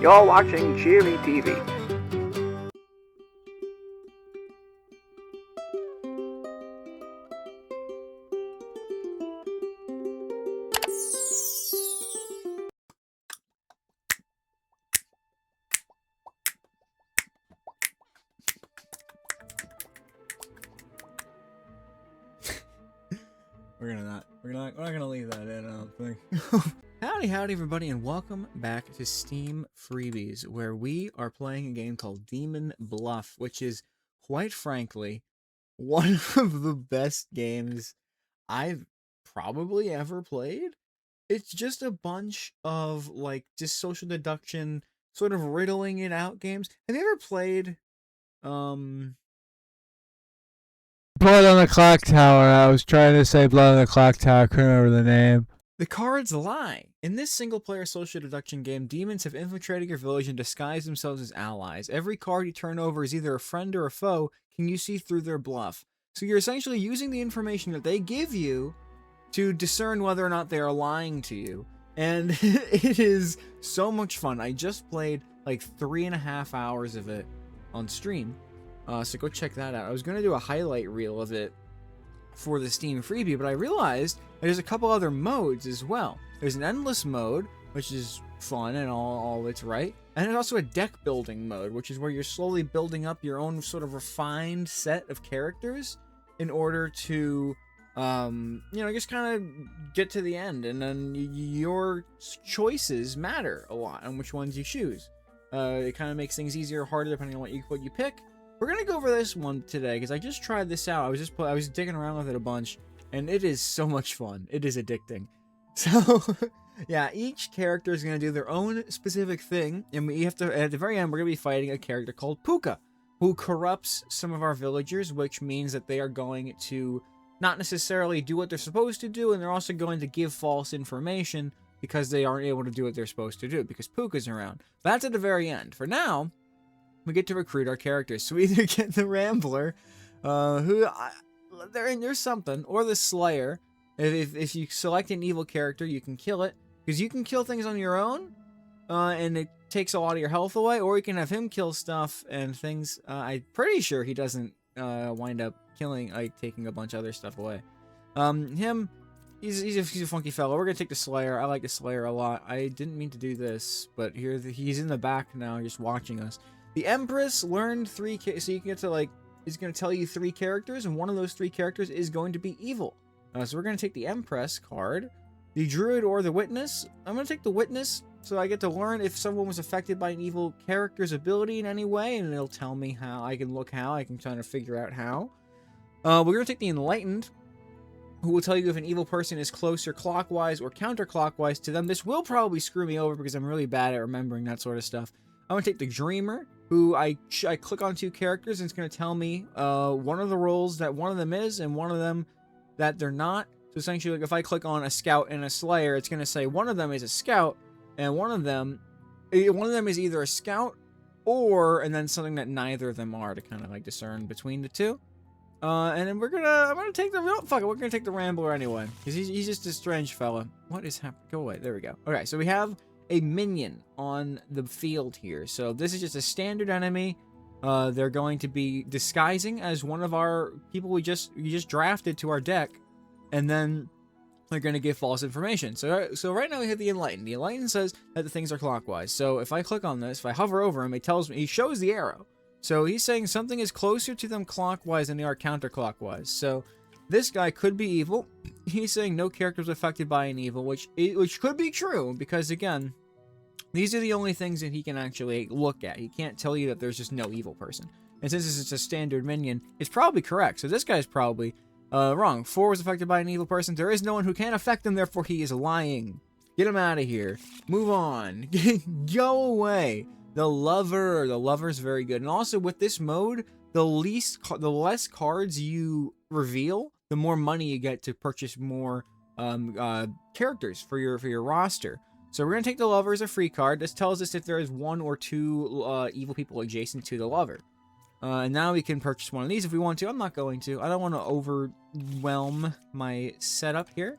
You're watching Cheery TV. We're not gonna leave that in, I don't think. Howdy everybody, and welcome back to Steam Freebies, where we are playing a game called Demon Bluff, which is, quite frankly, one of the best games I've probably ever played. It's just a bunch of, like, just social deduction, sort of riddling it out games. Have you ever played, Blood on the Clock Tower. I was trying to say Blood on the Clock Tower. I couldn't remember the name. The cards lie. In this single-player social deduction game, demons have infiltrated your village and disguised themselves as allies. Every card you turn over is either a friend or a foe. Can you see through their bluff? So you're essentially using the information that they give you to discern whether or not they are lying to you. And it is so much fun. I just played like 3.5 hours of it on stream. So go check that out. I was going to do a highlight reel of it for the Steam freebie, but I realized there's a couple other modes as well. There's an endless mode, which is fun and all it's right. And there's also a deck building mode, which is where you're slowly building up your own sort of refined set of characters in order to, just kind of get to the end. And then your choices matter a lot on which ones you choose. It kind of makes things easier or harder depending on what you pick. We're gonna go over this one today because I just tried this out. I was digging around with it a bunch, and it is so much fun. It is addicting. So, yeah, each character is gonna do their own specific thing, and we have to. At the very end, we're gonna be fighting a character called Puka, who corrupts some of our villagers, which means that they are going to not necessarily do what they're supposed to do, and they're also going to give false information because they aren't able to do what they're supposed to do because Puka's around. That's at the very end. For now, we get to recruit our characters. So we either get the Rambler, there's something, or the Slayer. If you select an evil character, you can kill it. Because you can kill things on your own, and it takes a lot of your health away, or you can have him kill stuff and things. I'm pretty sure he doesn't wind up taking a bunch of other stuff away. He's a funky fellow. We're going to take the Slayer. I like the Slayer a lot. I didn't mean to do this, but he's in the back now, just watching us. The Empress learned 3, so you can get to, it's going to tell you 3 characters, and one of those 3 characters is going to be evil. So we're going to take the Empress card. The Druid or the Witness. I'm going to take the Witness, so I get to learn if someone was affected by an evil character's ability in any way, and it'll tell me how. I can try to figure out how. We're going to take the Enlightened, who will tell you if an evil person is closer clockwise or counterclockwise to them. This will probably screw me over because I'm really bad at remembering that sort of stuff. I'm going to take the Dreamer, who I click on 2 characters, and it's going to tell me one of the roles that one of them is and one of them that they're not. So essentially, if I click on a Scout and a Slayer, it's going to say one of them is a Scout, and one of them is either a Scout and then something that neither of them are, to kind of discern between the two. And then I'm gonna take we're gonna take the Rambler anyway, because he's just a strange fella. What is happening? Go away. There we go. Okay, so we have a minion on the field here. So this is just a standard enemy. They're going to be disguising as one of our people we just drafted to our deck, and then they're going to give false information. So right now we have the Enlightened. The Enlightened says that the things are clockwise. So if I click on this, if I hover over him, he shows the arrow. So he's saying something is closer to them clockwise than they are counterclockwise. So this guy could be evil. He's saying no character was affected by an evil, which could be true, because again, these are the only things that he can actually look at. He can't tell you that there's just no evil person. And since this is a standard minion, it's probably correct. So this guy's probably wrong. 4 was affected by an evil person. There is no one who can affect him, therefore he is lying. Get him out of here. Move on. Go away. The Lover's very good. And also with this mode, the less cards you reveal, the more money you get to purchase more characters for your roster. So we're going to take the Lover as a free card. This tells us if there is 1 or 2 evil people adjacent to the Lover. And now we can purchase one of these if we want to. I'm not going to. I don't want to overwhelm my setup here.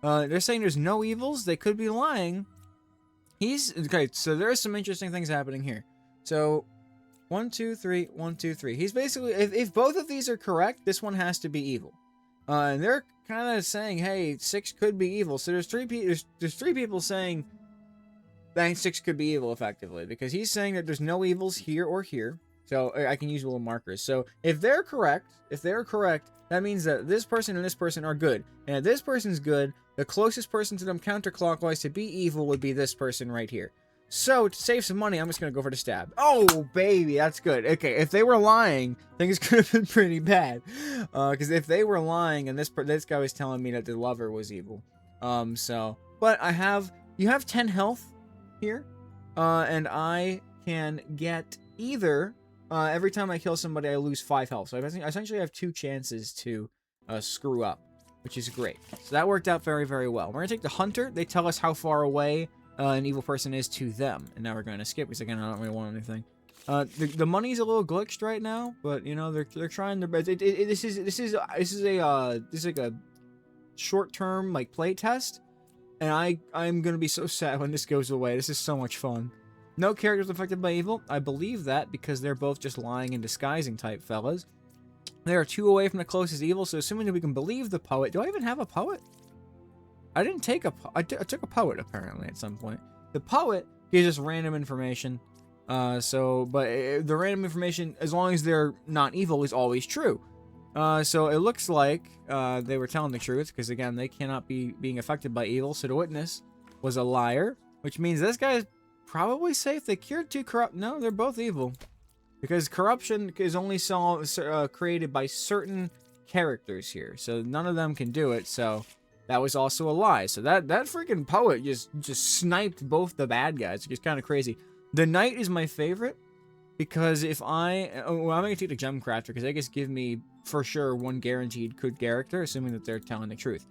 They're saying there's no evils. They could be lying. He's okay. So there are some interesting things happening here. So 1, 2, 3, 1, 2, 3. He's basically, if both of these are correct, this one has to be evil. And they're kind of saying, hey, 6 could be evil. So there's three people saying that 6 could be evil effectively, because he's saying that there's no evils here or here. So I can use little markers. So if they're correct, that means that this person and this person are good. And if this person's good, the closest person to them counterclockwise to be evil would be this person right here. So to save some money, I'm just going to go for the stab. Oh, baby, that's good. Okay, if they were lying, things could have been pretty bad. Because if they were lying and this guy was telling me that the lover was evil. But you have 10 health here. And I can get either... every time I kill somebody, I lose 5 health. So I essentially have 2 chances to screw up, which is great. So that worked out very, very well. We're going to take the hunter. They tell us how far away an evil person is to them. And now we're going to skip because, again, I don't really want anything. The money's a little glitched right now, but, you know, they're trying their best. This is like a short-term, like, play test. And I'm going to be so sad when this goes away. This is so much fun. No characters affected by evil. I believe that because they're both just lying and disguising type fellas. They are 2 away from the closest evil, so assuming that we can believe the poet. Do I even have a poet? I didn't take a I took a poet apparently at some point. The poet gives us random information. But the random information, as long as they're not evil, is always true. So it looks like they were telling the truth, because again, they cannot be being affected by evil. So the witness was a liar, which means this guy is probably safe. They cured 2 corrupt. No, they're both evil. Because corruption is only created by certain characters here. So none of them can do it. So that was also a lie. So that freaking poet just sniped both the bad guys. It's kind of crazy. The knight is my favorite. Because if I'm going to take the gem crafter. Because they just give me, for sure, 1 guaranteed good character. Assuming that they're telling the truth.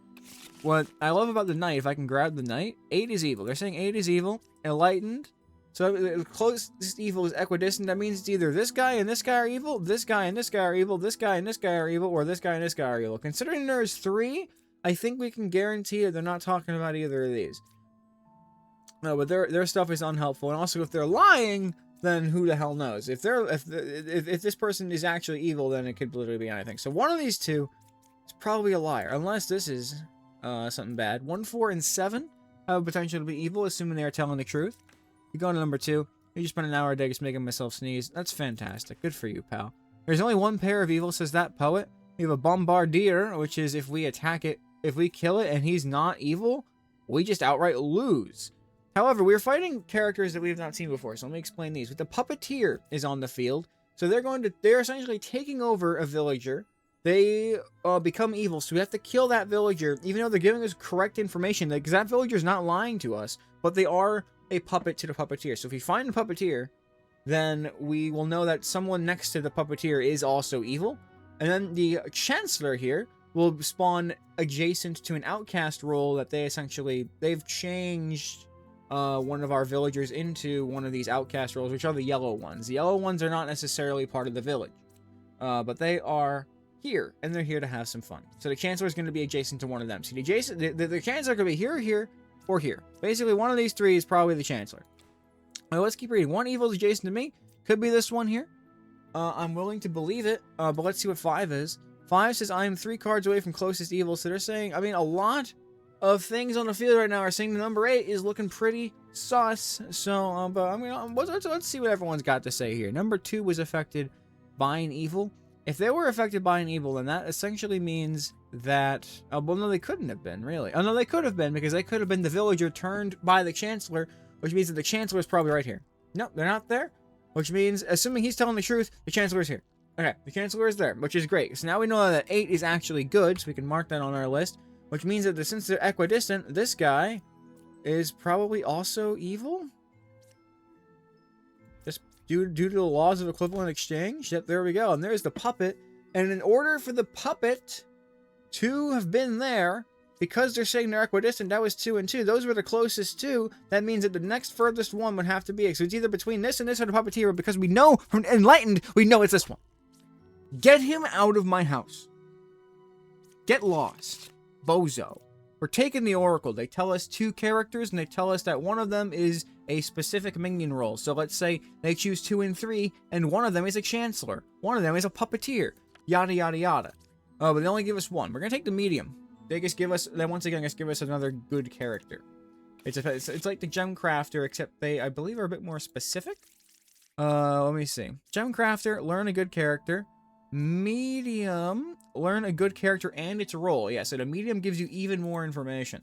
What I love about the knight, if I can grab the knight, 8 is evil. They're saying 8 is evil. Enlightened. So the closest evil is equidistant. That means it's either this guy and this guy are evil, this guy and this guy are evil, this guy and this guy are evil, or this guy and this guy are evil. Considering there's 3, I think we can guarantee that they're not talking about either of these. No, but their stuff is unhelpful. And also, if they're lying, then who the hell knows? If this person is actually evil, then it could literally be anything. So one of these 2 is probably a liar, unless this is something bad. 1, 4, and 7 have potential to be evil, assuming they are telling the truth. You go to number 2. You just spent an hour a day just making myself sneeze. That's fantastic. Good for you, pal. There's only 1 pair of evil, says that poet. We have a bombardier, which is if we attack it, if we kill it and he's not evil, we just outright lose. However, we're fighting characters that we have not seen before, so let me explain these. The puppeteer is on the field, so they're essentially taking over a villager. They become evil, so we have to kill that villager, even though they're giving us correct information, because that villager's not lying to us, but they are a puppet to the puppeteer. So if we find the puppeteer, then we will know that someone next to the puppeteer is also evil. And then the chancellor here will spawn adjacent to an outcast role that they've changed one of our villagers into one of these outcast roles, which are the yellow ones. The yellow ones are not necessarily part of the village, but they are here, and they're here to have some fun. So the chancellor is going to be adjacent to one of them. So the chancellor could be here, or here. Basically, one of these 3 is probably the chancellor. Now, let's keep reading. 1 evil is adjacent to me. Could be this one here. I'm willing to believe it, but let's see what 5 is. 5 says, I am 3 cards away from closest evil. So they're saying, I mean, a lot of things on the field right now are saying the number 8 is looking pretty sus. So, but I mean, let's see what everyone's got to say here. Number 2 was affected by an evil. If they were affected by an evil, then that essentially means that... well, no, they couldn't have been, really. Oh, no, they could have been, because they could have been the villager turned by the chancellor, which means that the chancellor is probably right here. Nope, they're not there, which means, assuming he's telling the truth, the chancellor is here. Okay, the chancellor is there, which is great. So now we know that 8 is actually good, so we can mark that on our list, which means that since they're equidistant, this guy is probably also evil? Just due to the laws of equivalent exchange? Yep, there we go. And there's the puppet. And in order for the puppet to have been there, because they're saying they're equidistant, that was 2 and 2. Those were the closest 2. That means that the next furthest one would have to be... So it's either between this and this or the puppeteer, because we know from Enlightened, we know it's this one. Get him out of my house. Get lost. Bozo. we're taking the Oracle. They tell us 2 characters, and they tell us that one of them is a specific minion role. So let's say they choose 2 and 3, and one of them is a Chancellor. One of them is a Puppeteer. Yada, yada, yada. Oh, but they only give us 1. We're going to take the medium. They just give us, then once again, just give us another good character. It's like the Gem Crafter, except they, I believe, are a bit more specific. Let me see. Gem Crafter, learn a good character. Medium, learn a good character and its role. Yeah, so the medium gives you even more information,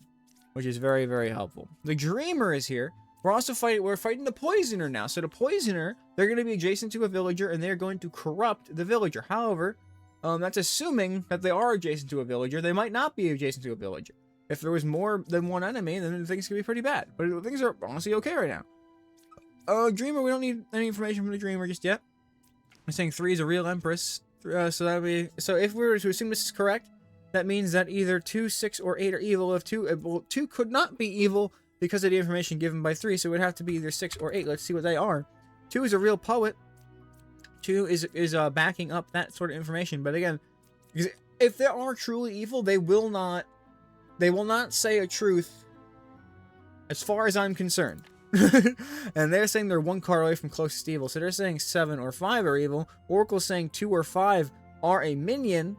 which is very, very helpful. The Dreamer is here. We're fighting the Poisoner now. So the Poisoner, they're going to be adjacent to a villager, and they're going to corrupt the villager. However, that's assuming that they are adjacent to a villager. They might not be adjacent to a villager. If there was more than one enemy, then things could be pretty bad. But things are honestly okay right now. Dreamer, we don't need any information from the Dreamer just yet. I'm saying 3 is a real Empress. So if we were to assume this is correct, that means that either 2, 6, or 8 are evil. If 2 could not be evil because of the information given by 3, so it would have to be either 6 or 8. Let's see what they are. 2 is a real poet. 2 is backing up that sort of information. But again, if they are truly evil, they will not say a truth as far as I'm concerned. And they're saying they're 1 card away from closest evil. So they're saying 7 or 5 are evil. Oracle's saying 2 or 5 are a minion.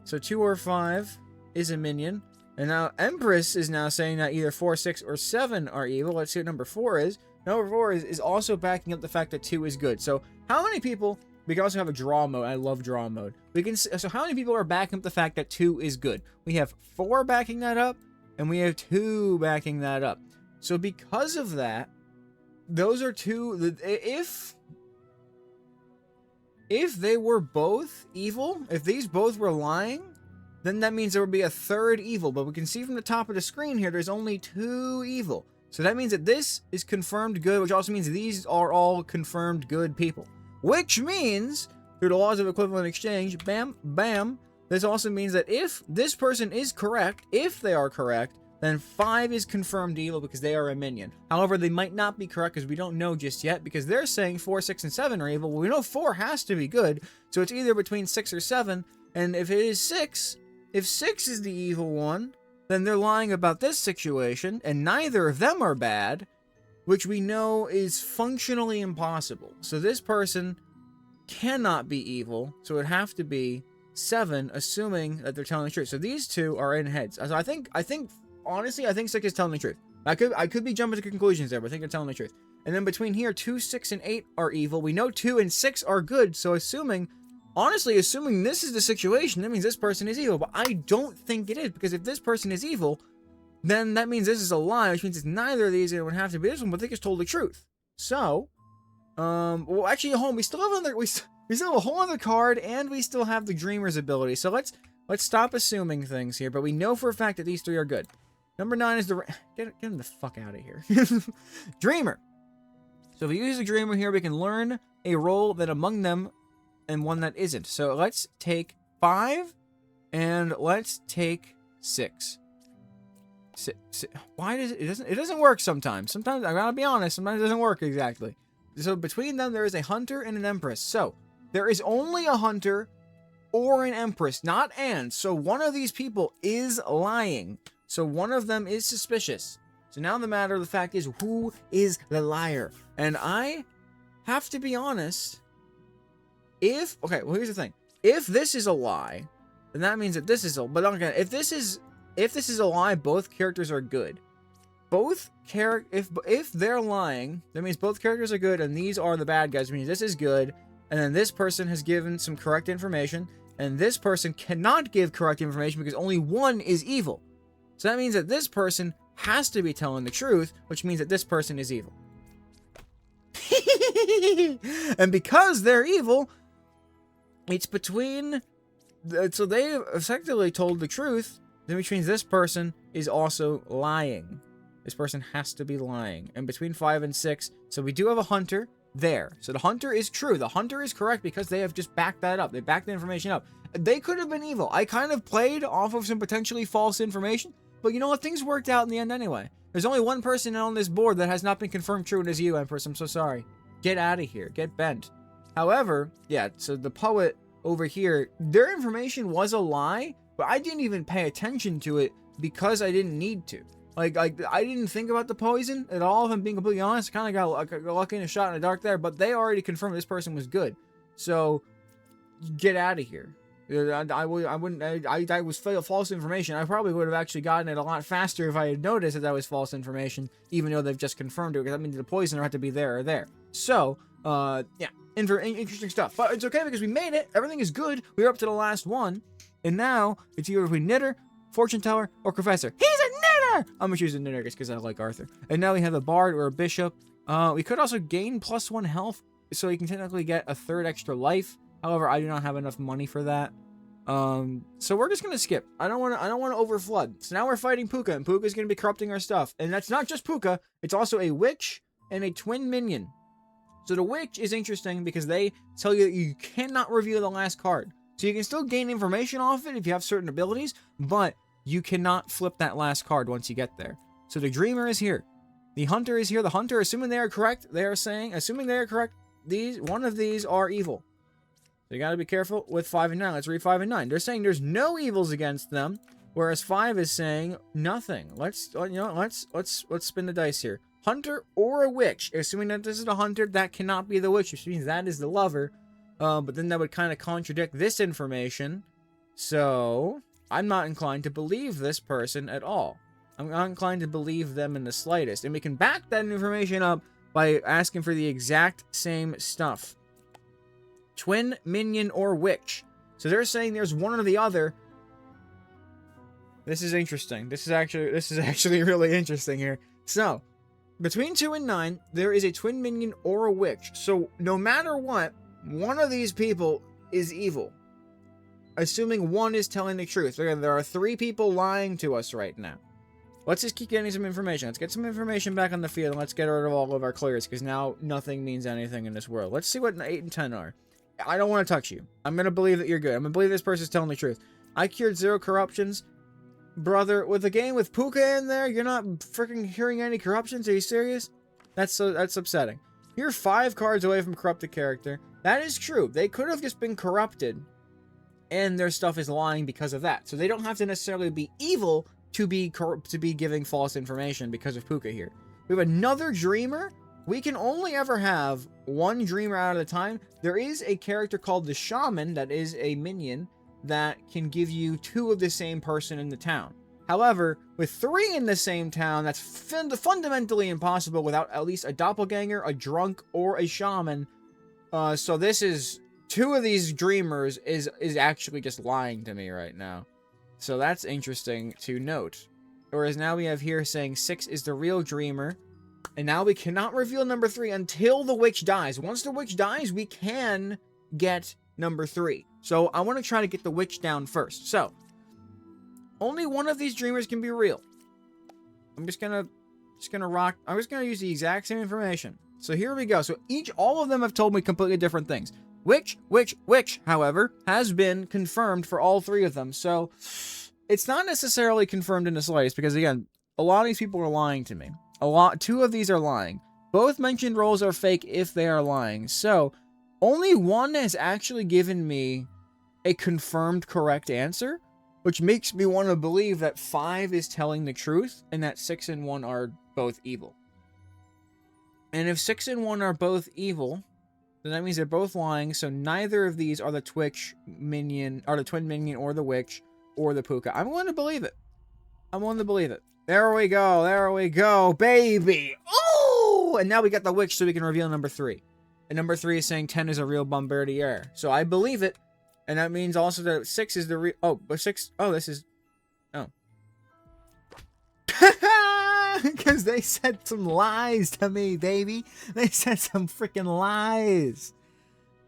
So 2 or 5 is a minion. And now Empress is now saying that either 4, 6, or 7 are evil. Let's see what number 4 is. Number 4 is also backing up the fact that 2 is good. So how many people... We can also have a draw mode. I love draw mode. So how many people are backing up the fact that 2 is good? We have 4 backing that up, and we have 2 backing that up. So because of that, those are 2. If they were both evil, if these both were lying, then that means there would be a 3rd evil. But we can see from the top of the screen here, there's only 2 evil. So that means that this is confirmed good, which also means these are all confirmed good people. Which means, through the laws of equivalent exchange, bam, bam, this also means that if this person is correct, if they are correct, then 5 is confirmed evil because they are a minion. However, they might not be correct because we don't know just yet, because they're saying 4, 6, and 7 are evil. Well, we know 4 has to be good, so it's either between 6 or 7, and if it is 6, if 6 is the evil one, then they're lying about this situation, and neither of them are bad, which we know is functionally impossible. So this person cannot be evil, so it would have to be 7, assuming that they're telling the truth. So these 2 are in heads. So I think honestly, I think 6 is telling the truth. I could be jumping to conclusions there, but I think they're telling the truth. And then between here, 2, 6, and 8 are evil. We know 2 and 6 are good, so honestly, assuming this is the situation, that means this person is evil. But I don't think it is, because if this person is evil, then that means this is a lie, which means it's neither of these, and it would have to be this one, but they just told the truth. So, well, actually, we still have we still have a whole other card, and we still have the Dreamer's ability. So let's stop assuming things here, but we know for a fact that these 3 are good. Number 9 is get him the fuck out of here. Dreamer. So if we use the Dreamer here, we can learn a role that among them and one that isn't. So let's take 5, and let's take 6. Why does it doesn't work sometimes. Sometimes, I gotta be honest, sometimes it doesn't work exactly. So between them, there is a Hunter and an Empress. So there is only a Hunter or an Empress, not and. So one of these people is lying. So one of them is suspicious. So now the fact is, who is the liar? And I have to be honest. Okay, well, here's the thing. If this is a lie, then that means that this is but okay, if this is a lie, both characters are good. If they're lying, that means both characters are good, and these are the bad guys. It means this is good, and then this person has given some correct information, and this person cannot give correct information because only one is evil. So that means that this person has to be telling the truth, which means that this person is evil. And because they're evil, it's between... So they effectively told the truth, then which means this person is also lying. This person has to be lying. And between 5 and 6, so we do have a Hunter there. So the Hunter is true. The Hunter is correct because they have just backed that up. They backed the information up. They could have been evil. I kind of played off of some potentially false information, but you know what? Things worked out in the end anyway. There's only one person on this board that has not been confirmed true, and it's you, Empress. I'm so sorry. Get out of here. Get bent. However, yeah, so the poet over here, their information was a lie, but I didn't even pay attention to it because I didn't need to. Like I didn't think about the poison at all, if I'm being completely honest. I kind of got lucky in a shot in the dark there, but they already confirmed this person was good. So, get out of here. I wouldn't. I was false information. I probably would have actually gotten it a lot faster if I had noticed that was false information, even though they've just confirmed it, because that means the poisoner had to be there or there. So, yeah, interesting stuff. But it's okay because we made it. Everything is good. We're up to the last one, and now it's either between Knitter, Fortune Teller, or Professor. He's a Knitter! I'm gonna choose a Knitter because I like Arthur. And now we have a Bard or a Bishop. We could also gain +1 health, so you can technically get a 3rd extra life. However, I do not have enough money for that. So we're just gonna skip. I don't want to overflood. So now we're fighting Puka, and Puka's gonna be corrupting our stuff. And that's not just Puka; it's also a witch and a twin minion. So the witch is interesting because they tell you that you cannot reveal the last card. So you can still gain information off it if you have certain abilities, but you cannot flip that last card once you get there. So the Dreamer is here. The Hunter is here. The Hunter, assuming they are correct, they are saying, assuming they are correct, one of these are evil. So you gotta be careful with 5 and 9. Let's read 5 and 9. They're saying there's no evils against them, whereas 5 is saying nothing. Let's spin the dice here. Hunter or a witch. Assuming that this is the Hunter, that cannot be the witch, which means that is the lover. But then that would kind of contradict this information. So I'm not inclined to believe this person at all. I'm not inclined to believe them in the slightest. And we can back that information up by asking for the exact same stuff. Twin, minion, or witch. So they're saying there's one or the other. This is interesting. This is actually really interesting here. So, between 2 and 9, there is a twin minion or a witch. So, no matter what, one of these people is evil. Assuming one is telling the truth. There are 3 people lying to us right now. Let's just keep getting some information. Let's get some information back on the field, and let's get rid of all of our clears, because now nothing means anything in this world. Let's see what 8 and 10 are. I don't want to touch you. I'm going to believe that you're good. I'm going to believe this person's telling the truth. I cured 0 corruptions. Brother, with a game with Puka in there, you're not freaking hearing any corruptions? Are you serious? That's upsetting. You're 5 cards away from corrupted character. That is true. They could have just been corrupted, and their stuff is lying because of that. So they don't have to necessarily be evil to be giving false information because of Puka here. We have another Dreamer. We can only ever have 1 Dreamer out of the time. There is a character called the Shaman that is a minion that can give you 2 of the same person in the town. However, with 3 in the same town, that's fundamentally impossible without at least a doppelganger, a drunk, or a shaman. So this is 2 of these Dreamers is actually just lying to me right now. So that's interesting to note. Whereas now we have here saying 6 is the real Dreamer. And now we cannot reveal number 3 until the witch dies. Once the witch dies, we can get number 3. So I want to try to get the witch down first. So only one of these Dreamers can be real. I'm just gonna rock. I'm just gonna use the exact same information. So here we go. So all of them have told me completely different things. Witch, however, has been confirmed for all 3 of them. So it's not necessarily confirmed in the slightest because, again, a lot of these people are lying to me. 2 of these are lying. Both mentioned roles are fake if they are lying. So only one has actually given me a confirmed correct answer, which makes me want to believe that 5 is telling the truth and that 6 and 1 are both evil. And if 6 and 1 are both evil, then that means they're both lying, so neither of these are the twitch minion, or the twin minion, or the witch, or the Puka. I'm willing to believe it. I'm willing to believe it. There we go, baby! Oh! And now we got the witch, so we can reveal number 3. And number 3 is saying 10 is a real bombardier. So I believe it. And that means also that 6 is the real... Oh, but 6... Oh, this is... Oh. Because they said some lies to me, baby. They said some freaking lies.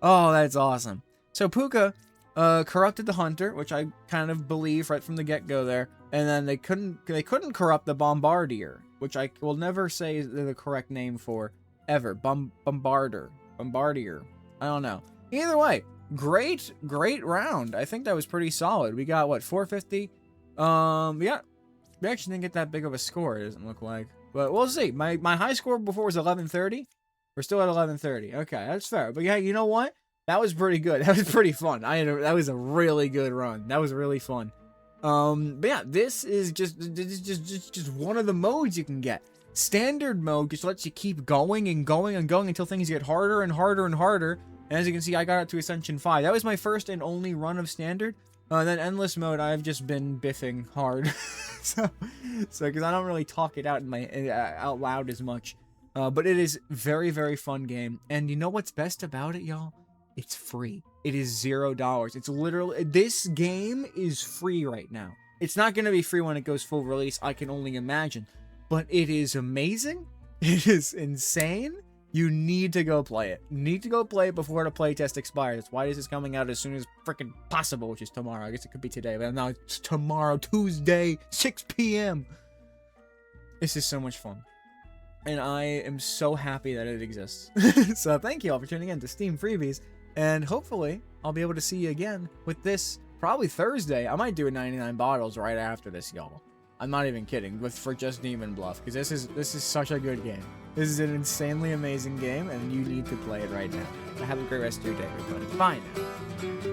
Oh, that's awesome. So Puka corrupted the Hunter, which I kind of believe right from the get-go there. And then they couldn't corrupt the Bombardier, which I will never say is the correct name for ever. Bombardier. I don't know. Either way, great round. I think that was pretty solid. We got what, 450? Yeah. We actually didn't get that big of a score, it doesn't look like. But we'll see. My high score before was 1130. We're still at 1130. Okay, that's fair. But yeah, you know what? That was pretty good. That was pretty fun. That was a really good run. That was really fun. But yeah, this is just one of the modes you can get. Standard mode just lets you keep going and going and going until things get harder and harder and harder. And as you can see, I got it to Ascension 5. That was my first and only run of Standard. Then Endless mode, I've just been biffing hard. so because I don't really talk it out in my out loud as much. But it is very, very fun game. And you know what's best about it, y'all? It's free. It is $0. It's literally, this game is free right now. It's not going to be free when it goes full release, I can only imagine. But it is amazing. It is insane. You need to go play it. You need to go play it before the playtest expires. That's why this is coming out as soon as freaking possible, which is tomorrow. I guess it could be today, but now it's tomorrow, Tuesday, 6 p.m. This is so much fun. And I am so happy that it exists. So thank you all for tuning in to Steam Freebies. And hopefully, I'll be able to see you again with this probably Thursday. I might do a 99 bottles right after this, y'all. I'm not even kidding, for just Demon Bluff, because this is such a good game. This is an insanely amazing game, and you need to play it right now. Have a great rest of your day, everybody. Bye now.